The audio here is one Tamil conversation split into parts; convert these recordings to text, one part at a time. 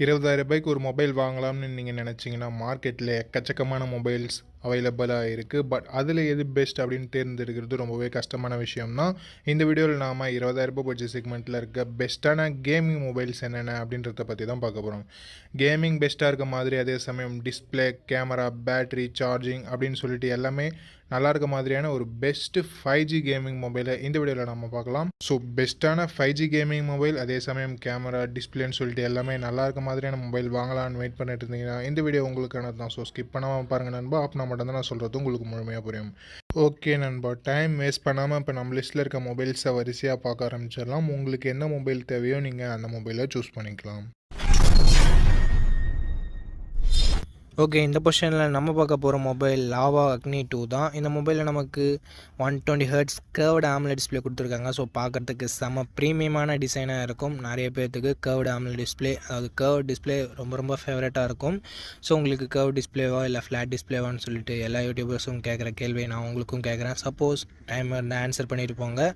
ரூ. 20,000 ஒரு மொபைல் வாங்கலாம்னு நீங்க நினைச்சீங்கன்னா, மார்க்கெட்ல எக்கச்சக்கமான மொபைல்ஸ் அவைலபிளா இருக்கு. பட் அதில எது பெஸ்ட் அப்படின்னு தேர்ந்தெடுக்கிறது ரொம்பவே கஷ்டமான விஷயம் தான். இந்த வீடியோல நாம ரூ. 20,000 பட்ஜெட் செக்மெண்ட்ல இருக்க பெஸ்ட்டான கேமிங் மொபைல்ஸ் என்னென்ன அப்படின்றத பத்தி தான் பார்க்க போறோம். கேமிங் பெஸ்ட்டா இருக்க மாதிரி அதே சமயம் டிஸ்ப்ளே, கேமரா, பேட்டரி, சார்ஜிங் அப்படின்னு சொல்லிட்டு எல்லாமே நல்லா இருக்க மாதிரியான ஒரு பெஸ்ட் 5G கேமிங் மொபைலை இந்த வீடியோவில் நம்ம பார்க்கலாம். ஸோ பெஸ்ட்டான 5G கேமிங் மொபைல் அதே சமயம் கேமரா, டிஸ்பிளேன்னு சொல்லிட்டு எல்லாமே நல்லா இருக்க மாதிரியான மொபைல் வாங்கலாம்னு வெயிட் பண்ணிட்டு இருந்தீங்கன்னா இந்த வீடியோ உங்களுக்கானது தான். ஸோ ஸ்கிப் பண்ணாமல் பாருங்கள் நண்பா. அப்படின்னா மட்டும்தான் நான் சொல்கிறது உங்களுக்கு முழுமையாக புரியும். ஓகே நண்பா, டைம் வேஸ்ட் பண்ணாமல் இப்போ நம்ம லிஸ்ட்டில் இருக்க மொபைல்ஸை வரிசையாக பார்க்க ஆரம்பிச்சிடலாம். உங்களுக்கு என்ன மொபைல் தேவையோ நீங்கள் அந்த மொபைலை சூஸ் பண்ணிக்கலாம். ஓகே, இந்த பொசிஷனில் நம்ம பார்க்க போகிற மொபைல் லாவா அக்னி 2 தான். இந்த மொபைலில் நமக்கு 120 ஹெர்ட்ஸ் கர்வ்டு AMOLED டிஸ்பிளே கொடுத்துருக்காங்க. ஸோ பார்க்குறதுக்கு செம ப்ரீமியமான டிசைனாக இருக்கும். நிறைய பேர்த்துக்கு கர்வ்டு AMOLED டிஸ்பிளே, அதாவது கர்வ் டிஸ்பிளே ரொம்ப ஃபேவரட்டாக இருக்கும். ஸோ உங்களுக்கு கர்வ் டிஸ்பிளேவா இல்லை ஃப்ளாட் டிஸ்பிளேவான்னு சொல்லிட்டு எல்லா யூடியூபர்ஸும் கேட்குற கேள்வியை நான் உங்களுக்கும் கேட்குறேன். சப்போஸ் டைம் இருந்தால் ஆன்சர் பண்ணிட்டு போங்க.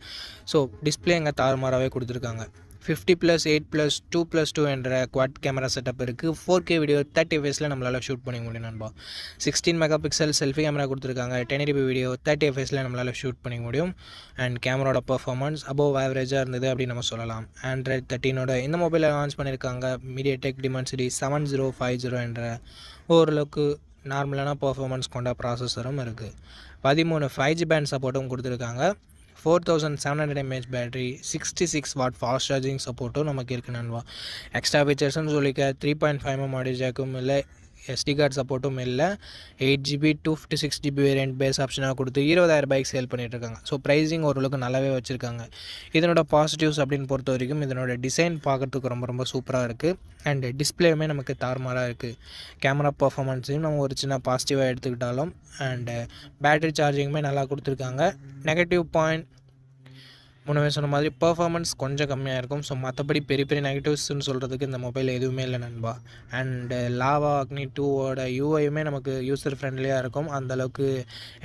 ஸோ டிஸ்பிளே இங்கே தாறுமாறாகவே கொடுத்துருக்காங்க. 50+8+2+2 என்ற குவாட் கேமரா செட்டப் இருக்குது. 4K வீடியோ 30 fps நம்மளால் ஷூட் பண்ணிக்க முடியும் நண்பா. 16 மெகா பிக்சல் செல்ஃபி கேமரா கொடுத்துருக்காங்க. 1080p வீடியோ 30 fps நம்மளால் ஷூட் பண்ணிக்க முடியும். அண்ட் கேமராவோட பர்ஃபார்மன்ஸ் அபோவ் ஆவரேஜாக இருந்தது அப்படின்னு நம்ம சொல்லலாம். Android 13 இந்த மொபைலை லான்ச் பண்ணியிருக்காங்க. MediaTek Dimensity 7050 என்ற ஓரளவுக்கு நார்மலான பர்ஃபார்மன்ஸ் கொண்ட ப்ராசஸரும் இருக்குது. 13 5G பேண்ட் சப்போர்ட்டும் கொடுத்துருக்காங்க. 4700 mAh battery, 66 what fast charging சப்போர்ட்டும் நமக்கு இருக்குது நண்பா. எக்ஸ்ட்ரா ஃபீச்சர்ஸ்னு சொல்லிக்க 3.5mm ஆடியோ ஜாக்கும் இல்லை, SD கார்டு சப்போர்ட்டும் இல்லை. 8GB 256GB வேரியன்ட் பேஸ் ஆப்ஷனாக கொடுத்து 20,000 சேல் பண்ணிகிட்ருக்காங்க. ஸோ ப்ரைஸிங் ஓரளவுக்கு நல்லாவே வச்சுருக்காங்க. இதனோட பாசிட்டிவ்ஸ் அப்படின்னு பொறுத்த வரைக்கும் இதனோட டிசைன் பார்க்குறதுக்கு ரொம்ப சூப்பராக இருக்குது. அண்டு டிஸ்பிளேயுமே நமக்கு தாறுமாறாக இருக்குது. கேமரா பர்ஃபார்மன்ஸையும் நம்ம ஒரு சின்ன பாசிட்டிவாக எடுத்துக்கிட்டாலும் அண்டு பேட்டரி சார்ஜிங்குமே நல்லா கொடுத்துருக்காங்க. நெகட்டிவ் பாயிண்ட் முன்னவே சொன்ன மாதிரி பர்ஃபார்மன்ஸ் கொஞ்சம் கம்மியாக இருக்கும். ஸோ மற்றபடி பெரிய நெகட்டிவ்ஸ்ன்னு சொல்கிறதுக்கு இந்த மொபைல் எதுவுமே இல்லை நண்பா. அண்டு லாவா அக்னி 2ஓட யூஐயுமே நமக்கு யூசர் ஃப்ரெண்ட்லியாக இருக்கும். அந்தளவுக்கு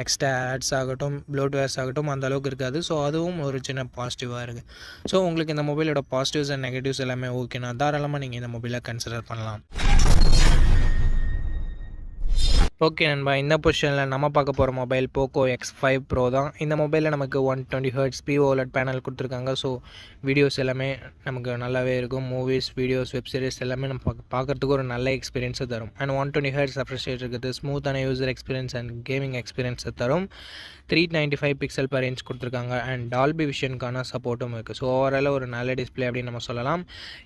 எக்ஸ்ட்ரா ஆட்ஸ் ஆகட்டும், ப்ளோட்வேர்ஸ் ஆகட்டும் அந்தளவுக்கு இருக்காது. ஸோ அதுவும் ஒரு சின்ன பாசிட்டிவாக இருக்குது. ஸோ உங்களுக்கு இந்த மொபைலோட பாசிட்டிவ்ஸ் அண்ட் நெகட்டிவ்ஸ் எல்லாமே ஓகேனா தாராளமாக நீங்கள் இந்த மொபைலை கன்சிடர் பண்ணலாம். ஓகே நண்பா, இந்த பொசிஷனில் நம்ம பார்க்க போகிற மொபைல் போக்கோ X5 Pro தான். இந்த மொபைலில் நமக்கு 120 ஹெர்ட்ஸ் OLED பேனல் கொடுத்துருக்காங்க. ஸோ வீடியோஸ் எல்லாமே நமக்கு நல்லாவே இருக்கும். மூவிஸ், வீடியோஸ், வெப் சீரிஸ் எல்லாமே நம்ம பார்க்குறதுக்கு ஒரு நல்ல எக்ஸ்பீரியன்ஸை தரும். அண்ட் 120 ஹெர்ட்ஸ் ரெஃப்ரெஷ் ரேட் இருக்குது. ஸ்மூத்தான யூசர் எக்ஸ்பீரியன்ஸ் அண்ட் கேமிங் எக்ஸ்பீரியன்ஸை தரும். 395 பிக்சல் per inch கொடுத்துருக்காங்க. அண்ட் டால்பி விஷனுக்கான சப்போர்ட்டும் இருக்குது. ஸோ ஓவராலாக ஒரு நல்ல டிஸ்பிளே அப்படின்னு நம்ம சொல்லலாம்.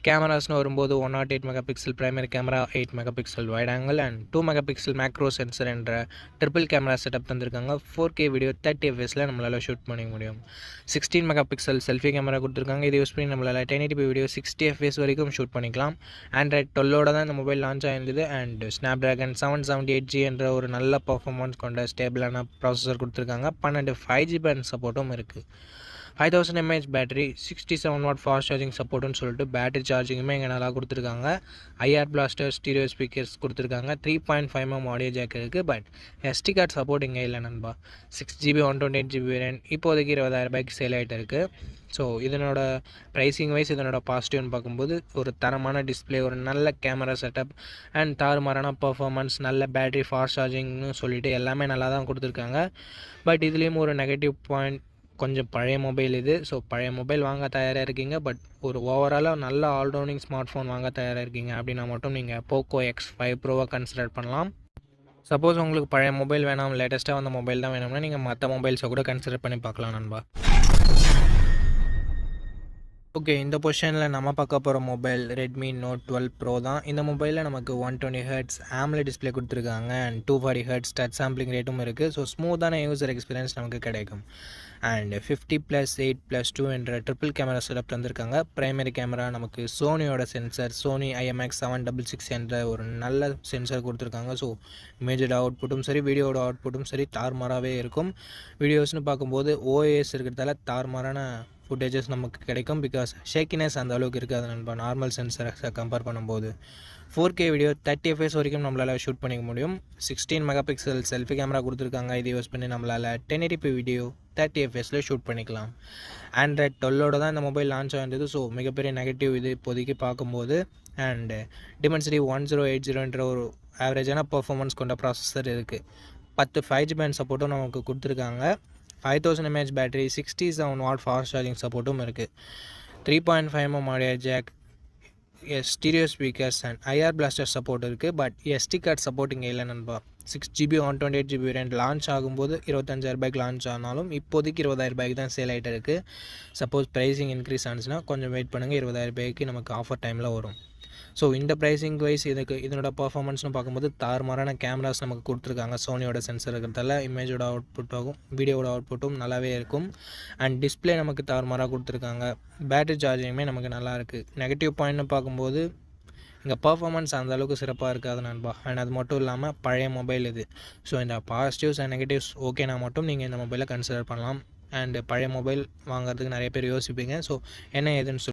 கேமராஸ்னு வரும்போது 108 mega pixel primary camera, 8 mega pixel wide angle and 2 mega pixel macro sensor என்ற ட்ரிபிள் கேமரா செட்டப் தந்திருக்காங்க. 4K வீடியோ 30 fps நம்மளால் ஷூட் பண்ணிக்க முடியும். 16 மெகா பிக்சல் செல்ஃபி கேமரா கொடுத்துருக்காங்க. இது யூஸ் பண்ணி நம்மளால் 1080p வீடியோ 60 fps வரைக்கும் ஷூட் பண்ணிக்கலாம். Android 12ஓட தான் இந்த மொபைல் லான்ச் ஆயிருந்தது. அண்ட் Snapdragon 778G என்ற ஒரு நல்ல பர்ஃபார்மன்ஸ் கொண்ட ஸ்டேபிளான ப்ராசஸர் கொடுத்துருக்காங்க. 12 5G பேண்ட் சப்போர்ட்டும் இருக்குது. 5000 mAh battery, 67 watt fast charging சப்போர்ட்டுன்னு சொல்லிட்டு பேட்டரி சார்ஜிங்குமே இங்கே நல்லா கொடுத்துருக்காங்க. IR பிளாஸ்டர் ஸ்டீரியோ ஸ்பீக்கர்ஸ் கொடுத்துருக்காங்க. 3.5mm ஆடியோ ஜாக் இருக்குது. பட் SD கார்டு சப்போர்ட் இங்கே இல்லை நண்பா. 6GB 128GB வேரியன்ட் இப்போதைக்கு 20,000 சேல் ஆகிட்டு இருக்குது. ஸோ இதனோட ப்ரைஸிங் வைஸ் இதனோட பாசிட்டிவ்னு பார்க்கும்போது ஒரு தரமான டிஸ்பிளே, ஒரு நல்ல கேமரா செட்டப் அண்ட் தாறுமாறான பர்ஃபார்மன்ஸ், நல்ல பேட்டரி, ஃபாஸ்ட் சார்ஜிங்னு சொல்லிட்டு எல்லாமே நல்லா தான் கொடுத்துருக்காங்க. பட் இதுலேயும் ஒரு நெகட்டிவ் பாயிண்ட், கொஞ்சம் பழைய மொபைல் இது. ஸோ பழைய மொபைல் வாங்க தயாராக இருக்கீங்க, பட் ஒரு ஓவராலாக நல்ல ஆல்ரவுண்டிங் ஸ்மார்ட் ஃபோன் வாங்க தயாராக இருக்கீங்க அப்படின்னா மட்டும் நீங்கள் போக்கோ X5 Proவை கன்சிடர் பண்ணலாம். சப்போஸ் உங்களுக்கு பழைய மொபைல் வேணாம், லேட்டஸ்ட்டாக வந்த மொபைல் தான் வேணும்னா நீங்கள் மற்ற மொபைல்ஸை கூட கன்சிடர் பண்ணி பார்க்கலாம் நண்பா. ஓகே, இந்த பொசிஷனில் நம்ம பார்க்க போகிற மொபைல் Redmi Note 12 Pro தான். இந்த மொபைலில் நமக்கு 120 ஹெர்ட்ஸ் AMOLED டிஸ்பிளே கொடுத்துருக்காங்க. அண்ட் 240 ஹெர்ட்ஸ் டச் சாம்பிளிங் ரேட்டும் இருக்குது. ஸோ ஸ்மூத்தான யூசர் எக்ஸ்பீரியன்ஸ் நமக்கு கிடைக்கும். அண்ட் 50+8+2 என்ற ட்ரிபிள் கேமரா செட்டப் தந்திருக்காங்க. பிரைமரி கேமரா நமக்கு சோனியோட சென்சர், சோனி IMX766 என்ற ஒரு நல்ல சென்சர் கொடுத்துருக்காங்க. ஸோ இமேஜோட அவுட்புட்டும் சரி, வீடியோட அவுட்புட்டும் சரி தாறுமாறாகவே இருக்கும். வீடியோஸ்னு பார்க்கும்போது OIS இருக்கிறதால தாறுமாறான ஃபுட்டேஜஸ் நமக்கு கிடைக்கும். பிகாஸ் ஷேக்கினஸ் அந்த அளவுக்கு இருக்காது நண்பா நார்மல் சென்சரை கம்பேர் பண்ணும்போது. 4K வீடியோ 30 fps வரைக்கும் நம்மளால் ஷூட் பண்ணிக்க முடியும். 16 மெகா பிக்சல் செல்ஃபி கேமரா கொடுத்துருக்காங்க. இது யூஸ் பண்ணி நம்மளால் 1080p வீடியோ 30 fps ஷூட் பண்ணிக்கலாம். Android 12ஓட தான் இந்த மொபைல் லான்ச் ஆகிருந்தது. ஸோ மிகப்பெரிய நெகட்டிவ் இது இப்போதைக்கு பார்க்கும்போது. அண்டு டிமென்சிட்டி 1080 ஒரு ஆவரேஜான பர்ஃபார்மன்ஸ் கொண்ட ப்ராசஸர் இருக்குது. 10 5G பேண்ட் சப்போர்ட்டும் நமக்கு கொடுத்துருக்காங்க. 5000 mAh battery, 67 watt fast charging சப்போர்ட்டும் இருக்குது. 3.5mm audio jack, stereo speakers and IR blaster support இருக்குது. பட் SD கார்டு சப்போர்ட் இங்கே இல்லை நண்பா. 6GB 128GB வேரியன்ட் லான்ச் ஆகும்போது 25,000 லான்ச் ஆனாலும் இப்போதைக்கு 20,000 தான் சேல் ஆகிட்டு இருக்குது. சப்போஸ் ப்ரைஸிங் இன்க்ரீஸ் ஆனிச்சுன்னா கொஞ்சம் வெயிட் பண்ணுங்கள், 20,000 நமக்கு ஆஃபர் டைமில் வரும். ஸோ இந்த ப்ரைஸிங் வைஸ் இதனோட பர்ஃபார்மன்ஸ்னு பார்க்கும்போது தாறுமாறான கேமராஸ் நமக்கு கொடுத்துருக்காங்க. சோனியோட சென்சர் இருக்கிறதால இமேஜோட அவுட்புட்டாகும் வீடியோட அவுட்புட்டும் நல்லாவே இருக்கும். அண்ட் டிஸ்பிளே நமக்கு தாறுமாறாக கொடுத்துருக்காங்க. பேட்டரி சார்ஜிங்குமே நமக்கு நல்லாயிருக்கு. நெகட்டிவ் பாயிண்ட்னு பார்க்கும்போது இங்கே பர்ஃபார்மன்ஸ் அந்தளவுக்கு சிறப்பாக இருக்காது நண்பா. அண்ட் அது மட்டும் இல்லாமல் பழைய மொபைல் இது. ஸோ இந்த பாசிட்டிவ்ஸ் அண்ட் நெகட்டிவ்ஸ் ஓகேனா மட்டும் நீங்கள் இந்த மொபைலை கன்சிடர் பண்ணலாம். அண்டு பழைய மொபைல் வாங்குறதுக்கு நிறைய பேர் யோசிப்பீங்க. ஸோ என்ன ஏதுன்னு